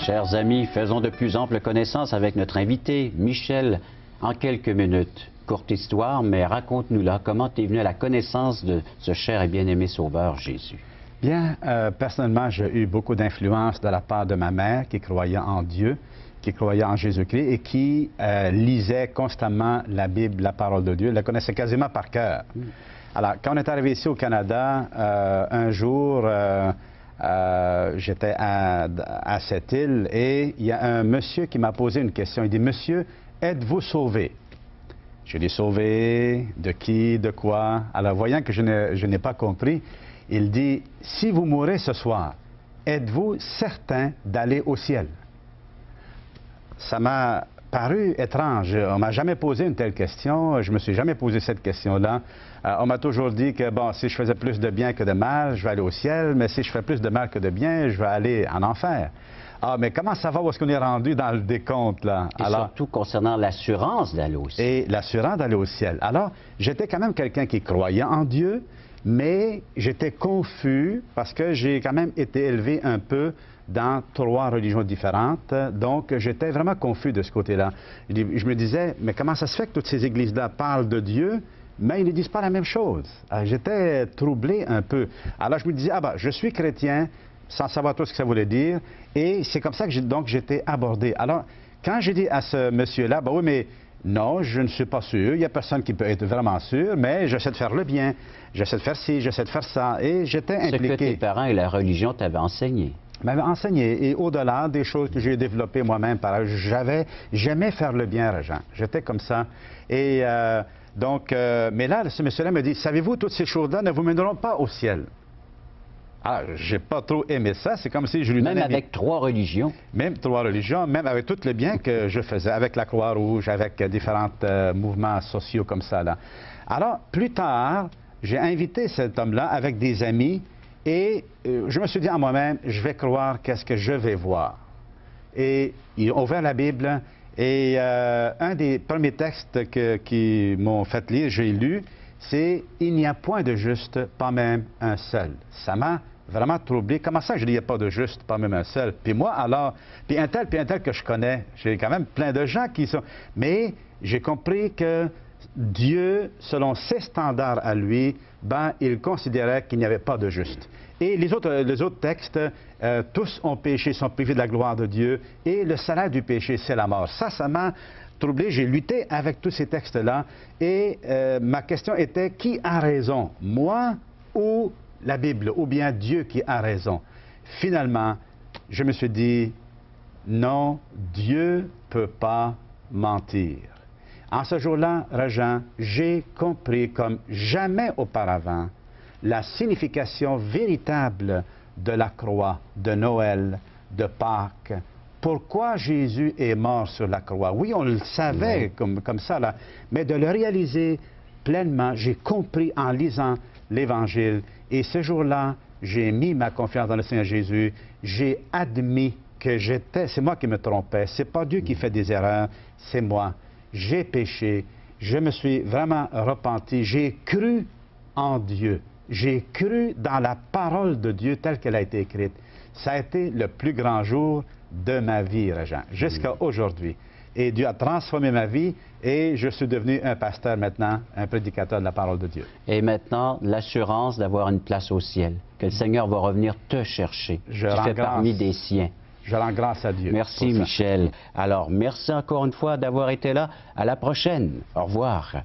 Chers amis, faisons de plus ample connaissance avec notre invité, Michel, en quelques minutes. Courte histoire, mais raconte-nous-la. Comment tu es venu à la connaissance de ce cher et bien-aimé Sauveur Jésus? Bien, personnellement, j'ai eu beaucoup d'influence de la part de ma mère qui croyait en Dieu, qui croyait en Jésus-Christ et qui lisait constamment la Bible, la parole de Dieu. Elle la connaissait quasiment par cœur. Alors, quand on est arrivé ici au Canada, un jour, j'étais à cette île et il y a un monsieur qui m'a posé une question. Il dit, « Monsieur, êtes-vous sauvé? » Je lui ai dit, « Sauvé? De qui? De quoi? » Alors, voyant que je n'ai pas compris, il dit, « Si vous mourrez ce soir, êtes-vous certain d'aller au ciel? » Ça m'a paru étrange. On ne m'a jamais posé une telle question. Je ne me suis jamais posé cette question-là. On m'a toujours dit que, bon, si je faisais plus de bien que de mal, je vais aller au ciel, mais si je fais plus de mal que de bien, je vais aller en enfer. Ah, mais comment ça va où est-ce qu'on est rendu dans le décompte, là? Et alors, surtout concernant l'assurance d'aller au ciel. Et l'assurance d'aller au ciel. Alors, j'étais quand même quelqu'un qui croyait en Dieu, mais j'étais confus parce que j'ai quand même été élevé un peu dans 3 religions différentes, donc j'étais vraiment confus de ce côté-là. Je me disais, mais comment ça se fait que toutes ces églises-là parlent de Dieu, mais ils ne disent pas la même chose? J'étais troublé un peu. Alors je me disais, ah ben, je suis chrétien, sans savoir tout ce que ça voulait dire, et c'est comme ça que j'étais abordé. Alors, quand j'ai dit à ce monsieur-là, ben oui, mais non, je ne suis pas sûr, il n'y a personne qui peut être vraiment sûr, mais j'essaie de faire le bien, j'essaie de faire ci, j'essaie de faire ça, et j'étais impliqué. Ce que tes parents et la religion t'avaient enseigné. M'avaient enseigné, et au-delà des choses que j'ai développées moi-même, j'aimais faire le bien aux gens, j'étais comme ça. Et mais là, ce monsieur-là me dit, savez-vous, toutes ces choses-là ne vous mèneront pas au ciel. Ah, j'ai pas trop aimé ça, c'est comme si je lui donnais... Même avec 3 religions? Même 3 religions, même avec tout le bien que je faisais, avec la Croix-Rouge, avec différents mouvements sociaux comme ça, là. Alors, plus tard, j'ai invité cet homme-là avec des amis, et je me suis dit à moi-même, je vais croire qu'est-ce que je vais voir. Et ils ont ouvert la Bible, et un des premiers textes qui m'ont fait lire, j'ai lu, c'est « Il n'y a point de juste, pas même un seul ». Ça m'a vraiment troublé. Comment ça, je dis « Il n'y a pas de juste, pas même un seul ». Puis moi, alors, puis un tel que je connais, j'ai quand même plein de gens qui sont... Mais j'ai compris que Dieu, selon ses standards à lui, ben, il considérait qu'il n'y avait pas de juste. Et les autres textes, tous ont péché, sont privés de la gloire de Dieu, et le salaire du péché, c'est la mort. Ça m'a troublé, j'ai lutté avec tous ces textes-là, et ma question était, qui a raison, moi ou la Bible, ou bien Dieu qui a raison? Finalement, je me suis dit, non, Dieu ne peut pas mentir. En ce jour-là, Réjean, j'ai compris comme jamais auparavant la signification véritable de la croix, de Noël, de Pâques. Pourquoi Jésus est mort sur la croix? Oui, on le savait comme ça, là, mais de le réaliser pleinement, j'ai compris en lisant l'Évangile. Et ce jour-là, j'ai mis ma confiance dans le Seigneur Jésus. J'ai admis que c'est moi qui me trompais. C'est pas Dieu qui fait des erreurs, c'est moi. J'ai péché, je me suis vraiment repenti, j'ai cru en Dieu, j'ai cru dans la parole de Dieu telle qu'elle a été écrite. Ça a été le plus grand jour de ma vie, Réjean, jusqu'à aujourd'hui. Et Dieu a transformé ma vie et je suis devenu un pasteur maintenant, un prédicateur de la parole de Dieu. Et maintenant, l'assurance d'avoir une place au ciel, que le Seigneur va revenir te chercher. Tu fais parmi des siens. Je rends grâce à Dieu. Merci, Michel. Alors, merci encore une fois d'avoir été là. À la prochaine. Au revoir.